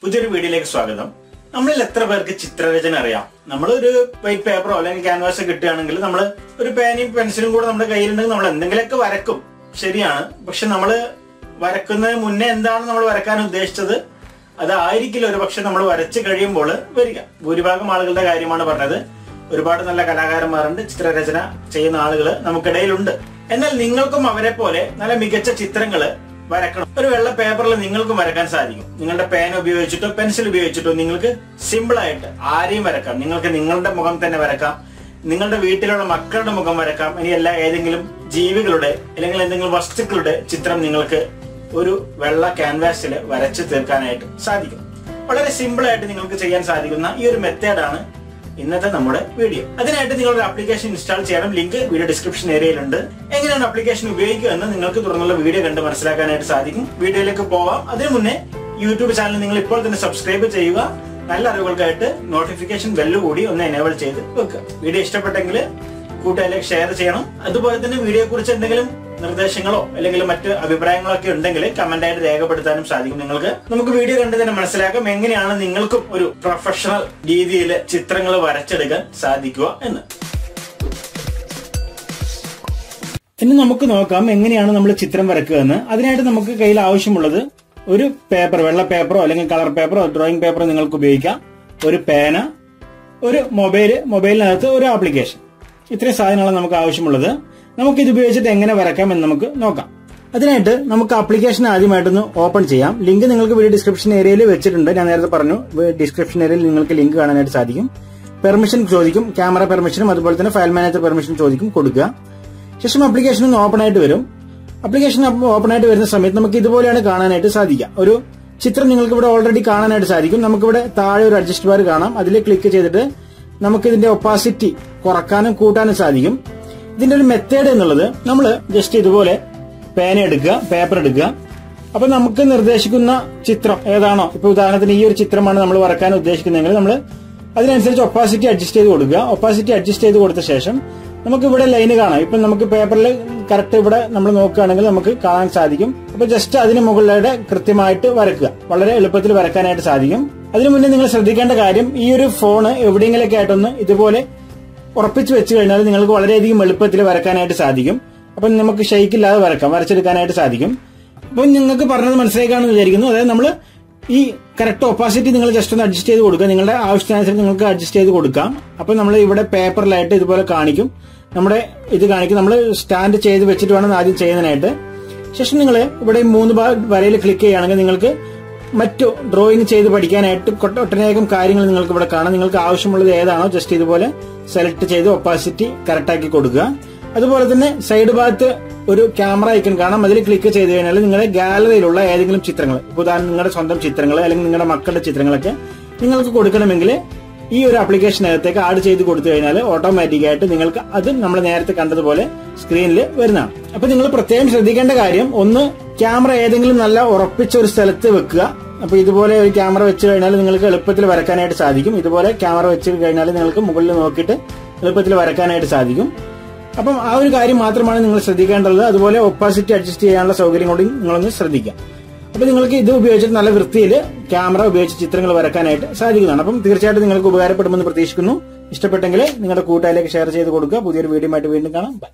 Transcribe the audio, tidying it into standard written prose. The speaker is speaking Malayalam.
പുതിയൊരു വീഡിയോയിലേക്ക് സ്വാഗതം. നമ്മളിൽ എത്ര പേർക്ക് ചിത്രരചന അറിയാം? നമ്മളൊരു വൈറ്റ് പേപ്പറോ അല്ലെങ്കിൽ ക്യാൻവാസോ കിട്ടുകയാണെങ്കിൽ നമ്മൾ ഒരു പേനയും പെൻസിലും കൂടെ നമ്മുടെ കയ്യിലുണ്ടെങ്കിൽ നമ്മൾ എന്തെങ്കിലുമൊക്കെ വരക്കും, ശരിയാണ്. പക്ഷെ നമ്മൾ വരക്കുന്നതിന് മുന്നേ എന്താണ് നമ്മൾ വരക്കാൻ ഉദ്ദേശിച്ചത് അതായിരിക്കില്ല ഒരു പക്ഷെ നമ്മൾ വരച്ച് കഴിയുമ്പോൾ വരിക. ഭൂരിഭാഗം ആളുകളുടെ കാര്യമാണ് പറഞ്ഞത്. ഒരുപാട് നല്ല കലാകാരന്മാരുണ്ട്, ചിത്രരചന ചെയ്യുന്ന ആളുകൾ നമുക്കിടയിലുണ്ട്. എന്നാൽ നിങ്ങൾക്കും അവരെ പോലെ നല്ല മികച്ച ചിത്രങ്ങൾ വരക്കണം. ഒരു വെള്ള പേപ്പറിൽ നിങ്ങൾക്കും വരക്കാൻ സാധിക്കും. നിങ്ങളുടെ പേന ഉപയോഗിച്ചിട്ടോ പെൻസിൽ ഉപയോഗിച്ചിട്ടോ നിങ്ങൾക്ക് സിമ്പിൾ ആയിട്ട് ആരെയും വരക്കാം. നിങ്ങൾക്ക് നിങ്ങളുടെ മുഖം തന്നെ വരക്കാം, നിങ്ങളുടെ വീട്ടിലുള്ള മക്കളുടെ മുഖം വരക്കാം. ഇനിയല്ല ഏതെങ്കിലും ജീവികളുടെ അല്ലെങ്കിൽ എന്തെങ്കിലും വസ്തുക്കളുടെ ചിത്രം നിങ്ങൾക്ക് ഒരു വെള്ള ക്യാൻവാസിൽ വരച്ച് തീർക്കാനായിട്ട് സാധിക്കും. വളരെ സിമ്പിൾ ആയിട്ട് നിങ്ങൾക്ക് ചെയ്യാൻ സാധിക്കുന്ന ഈ ഒരു മെത്തേഡാണ് ഇന്നത്തെ നമ്മുടെ വീഡിയോ. അതിനായിട്ട് നിങ്ങളുടെ ആപ്ലിക്കേഷൻ ഇൻസ്റ്റാൾ ചെയ്യണം. ലിങ്ക് വീഡിയോ ഡിസ്ക്രിപ്ഷൻ ഏരിയയിലുണ്ട്. എങ്ങനെയാണ് ആപ്ലിക്കേഷൻ ഉപയോഗിക്കുക എന്ന് നിങ്ങൾക്ക് തുടർന്നുള്ള വീഡിയോ കണ്ട് മനസ്സിലാക്കാനായിട്ട് സാധിക്കും. വീഡിയോയിലേക്ക് പോവാം. അതിനു മുന്നേ യൂട്യൂബ് ചാനൽ നിങ്ങൾ ഇപ്പോൾ തന്നെ സബ്സ്ക്രൈബ് ചെയ്യുക. നല്ല അറിവുകൾക്കായിട്ട് നോട്ടിഫിക്കേഷൻ ബെല്ല് കൂടി ഒന്ന് എനേബിൾ ചെയ്ത് വെക്കുക. വീഡിയോ ഇഷ്ടപ്പെട്ടെങ്കിൽ കൂട്ടുകാരിലേക്ക് ഷെയർ ചെയ്യണം. അതുപോലെ തന്നെ വീഡിയോയെ കുറിച്ച് എന്തെങ്കിലും നിർദ്ദേശങ്ങളോ അല്ലെങ്കിൽ മറ്റ് അഭിപ്രായങ്ങളോ ഒക്കെ ഉണ്ടെങ്കിൽ കമന്റ് ആയിട്ട് രേഖപ്പെടുത്താനും സാധിക്കും നിങ്ങൾക്ക്. നമുക്ക് വീഡിയോ കണ്ട് തന്നെ മനസ്സിലാക്കാം എങ്ങനെയാണ് നിങ്ങൾക്കും ഒരു പ്രൊഫഷണൽ രീതിയിൽ ചിത്രങ്ങൾ വരച്ചെടുക്കാൻ സാധിക്കുക എന്ന്. ഇനി നമുക്ക് നോക്കാം എങ്ങനെയാണ് നമ്മൾ ചിത്രം വരക്കുക എന്ന്. അതിനായിട്ട് നമുക്ക് കയ്യിൽ ആവശ്യമുള്ളത് ഒരു പേപ്പർ, വെള്ള പേപ്പറോ അല്ലെങ്കിൽ കളർ പേപ്പറോ ഡ്രോയിങ് പേപ്പറോ നിങ്ങൾക്ക് ഉപയോഗിക്കാം, ഒരു പേന, ഒരു മൊബൈലിനകത്ത് ഒരു ആപ്ലിക്കേഷൻ. ഇത്രയും സാധനങ്ങളാണ് നമുക്ക് ആവശ്യമുള്ളത്. നമുക്ക് ഇത് ഉപയോഗിച്ചിട്ട് എങ്ങനെ വരക്കാം എന്ന് നമുക്ക് നോക്കാം. അതിനായിട്ട് നമുക്ക് ആപ്ലിക്കേഷൻ ആദ്യമായിട്ടൊന്ന് ഓപ്പൺ ചെയ്യാം. ലിങ്ക് നിങ്ങൾക്ക് വീഡിയോ ഡിസ്ക്രിപ്ഷൻ ഏരിയയിൽ വെച്ചിട്ടുണ്ട്. ഞാൻ നേരത്തെ പറഞ്ഞു, ഡിസ്ക്രിപ്ഷൻ ഏരിയയിൽ നിങ്ങൾക്ക് ലിങ്ക് കാണാനായിട്ട് സാധിക്കും. പെർമിഷൻ ചോദിക്കും, ക്യാമറ പെർമിഷനും അതുപോലെ തന്നെ ഫയൽ മാനേജർ പെർമിഷൻ ചോദിക്കും, കൊടുക്കുക. ശേഷം ആപ്ലിക്കേഷൻ ഒന്ന് ഓപ്പൺ ആയിട്ട് വരും. ആപ്ലിക്കേഷൻ ഓപ്പൺ ആയിട്ട് വരുന്ന സമയത്ത് നമുക്ക് ഇതുപോലെയാണ് കാണാനായിട്ട് സാധിക്കുക. ഒരു ചിത്രം നിങ്ങൾക്ക് ഇവിടെ ഓൾറെഡി കാണാനായിട്ട് സാധിക്കും. നമുക്കിവിടെ താഴെ ഒരു അഡ്ജസ്റ്റ് ബാർ കാണാം. അതിൽ ക്ലിക്ക് ചെയ്തിട്ട് നമുക്ക് ഇതിന്റെ ഒപ്പാസിറ്റി കുറക്കാനും കൂട്ടാനും സാധിക്കും. ഇതിന്റെ ഒരു മെത്തേഡ് എന്നുള്ളത് നമ്മൾ ജസ്റ്റ് ഇതുപോലെ പേന എടുക്കുക, പേപ്പർ എടുക്കുക. അപ്പൊ നമുക്ക് നിർദ്ദേശിക്കുന്ന ചിത്രം ഏതാണോ, ഇപ്പൊ ഉദാഹരണത്തിന് ഈ ഒരു ചിത്രമാണ് നമ്മൾ വരക്കാൻ ഉദ്ദേശിക്കുന്നതെങ്കിൽ നമ്മൾ അതിനനുസരിച്ച് ഒപ്പാസിറ്റി അഡ്ജസ്റ്റ് ചെയ്ത് കൊടുക്കുക. ഒപ്പാസിറ്റി അഡ്ജസ്റ്റ് ചെയ്ത് കൊടുത്ത ശേഷം നമുക്ക് ഇവിടെ ലൈന് കാണാം. ഇപ്പൊ നമുക്ക് പേപ്പറിൽ കറക്റ്റ് ഇവിടെ നമ്മൾ നോക്കുകയാണെങ്കിൽ നമുക്ക് കാണാൻ സാധിക്കും. അപ്പൊ ജസ്റ്റ് അതിന് മുകളിലൂടെ കൃത്യമായിട്ട് വരക്കുക. വളരെ എളുപ്പത്തിൽ വരക്കാനായിട്ട് സാധിക്കും. അതിനു മുന്നേ നിങ്ങൾ ശ്രദ്ധിക്കേണ്ട കാര്യം, ഈ ഒരു ഫോണ് എവിടെയെങ്കിലൊക്കെ ആയിട്ടൊന്ന് ഇതുപോലെ ഉറപ്പിച്ചു വെച്ച് കഴിഞ്ഞാൽ നിങ്ങൾക്ക് വളരെയധികം എളുപ്പത്തിൽ വരക്കാനായിട്ട് സാധിക്കും. അപ്പം നമുക്ക് ഷെയ്ക്കില്ലാതെ വരച്ചെടുക്കാനായിട്ട് സാധിക്കും. അപ്പം നിങ്ങൾക്ക് പറഞ്ഞത് മനസ്സിലാക്കാണെന്ന് വിചാരിക്കുന്നു. അതായത് നമ്മൾ ഈ കറക്റ്റ് ഒപ്പാസിറ്റി നിങ്ങൾ ജസ്റ്റ് ഒന്ന് അഡ്ജസ്റ്റ് ചെയ്ത് കൊടുക്കുക. നിങ്ങളുടെ ആവശ്യത്തിനനുസരിച്ച് നിങ്ങൾക്ക് അഡ്ജസ്റ്റ് ചെയ്ത് കൊടുക്കാം. അപ്പം നമ്മൾ ഇവിടെ പേപ്പറിലായിട്ട് ഇതുപോലെ കാണിക്കും, നമ്മുടെ ഇത് കാണിക്കും. നമ്മൾ സ്റ്റാൻഡ് ചെയ്ത് വെച്ചിട്ട് വേണം ആദ്യം ചെയ്യുന്നതിനായിട്ട്. ശേഷം നിങ്ങൾ ഇവിടെ 3 വരയിൽ ക്ലിക്ക് ചെയ്യുകയാണെങ്കിൽ നിങ്ങൾക്ക് മറ്റു ഡ്രോയിങ് ചെയ്ത് പഠിക്കാനായിട്ട് ഒട്ടനേകം കാര്യങ്ങൾ നിങ്ങൾക്ക് ഇവിടെ കാണാം. നിങ്ങൾക്ക് ആവശ്യമുള്ളത് ഏതാണോ ജസ്റ്റ് ഇതുപോലെ സെലക്ട് ചെയ്ത് ഒപ്പാസിറ്റി കറക്റ്റാക്കി കൊടുക്കുക. അതുപോലെ തന്നെ സൈഡ് ഭാഗത്ത് ഒരു ക്യാമറ ഐക്കൺ കാണാം. അതിൽ ക്ലിക്ക് ചെയ്ത് കഴിഞ്ഞാൽ നിങ്ങളുടെ ഗാലറിയിലുള്ള ഏതെങ്കിലും ചിത്രങ്ങൾ, ഉദാഹരണം നിങ്ങളുടെ സ്വന്തം ചിത്രങ്ങൾ അല്ലെങ്കിൽ നിങ്ങളുടെ മക്കളുടെ ചിത്രങ്ങളൊക്കെ നിങ്ങൾക്ക് കൊടുക്കണമെങ്കിൽ ഈ ഒരു ആപ്ലിക്കേഷനകത്തേക്ക് ആഡ് ചെയ്ത് കൊടുത്തു കഴിഞ്ഞാൽ ഓട്ടോമാറ്റിക്കായിട്ട് നിങ്ങൾക്ക് അത് നമ്മൾ നേരത്തെ കണ്ടതുപോലെ സ്ക്രീനിൽ വരുന്നതാണ്. അപ്പൊ നിങ്ങൾ പ്രത്യേകം ശ്രദ്ധിക്കേണ്ട കാര്യം, ഒന്ന് ക്യാമറ ഏതെങ്കിലും നല്ല ഉറപ്പിച്ച ഒരു സ്ഥലത്ത് വെക്കുക. അപ്പൊ ഇതുപോലെ ഒരു ക്യാമറ വെച്ച് കഴിഞ്ഞാൽ നിങ്ങൾക്ക് എളുപ്പത്തിൽ വരക്കാനായിട്ട് സാധിക്കും. ഇതുപോലെ ക്യാമറ വെച്ച് കഴിഞ്ഞാൽ നിങ്ങൾക്ക് മുകളിൽ നോക്കിയിട്ട് എളുപ്പത്തിൽ വരക്കാനായിട്ട് സാധിക്കും. അപ്പം ആ ഒരു കാര്യം മാത്രമാണ് നിങ്ങൾ ശ്രദ്ധിക്കേണ്ടത്. അതുപോലെ ഒപ്പാസിറ്റി അഡ്ജസ്റ്റ് ചെയ്യാനുള്ള സൗകര്യം കൂടി നിങ്ങളൊന്ന് ശ്രദ്ധിക്കുക. അപ്പൊ നിങ്ങൾക്ക് ഇത് ഉപയോഗിച്ചിട്ട് നല്ല വൃത്തിയിൽ ക്യാമറ ഉപയോഗിച്ച് ചിത്രങ്ങൾ വരക്കാനായിട്ട് സാധിക്കുന്നതാണ്. അപ്പം തീർച്ചയായിട്ടും നിങ്ങൾക്ക് ഉപകാരപ്പെടുമെന്ന് പ്രതീക്ഷിക്കുന്നു. ഇഷ്ടപ്പെട്ടെങ്കിൽ നിങ്ങളുടെ കൂട്ടുകാരിലേക്ക് ഷെയർ ചെയ്ത് കൊടുക്കുക. പുതിയൊരു വീഡിയോ ആയിട്ട് വീണ്ടും കാണാം. ബൈ.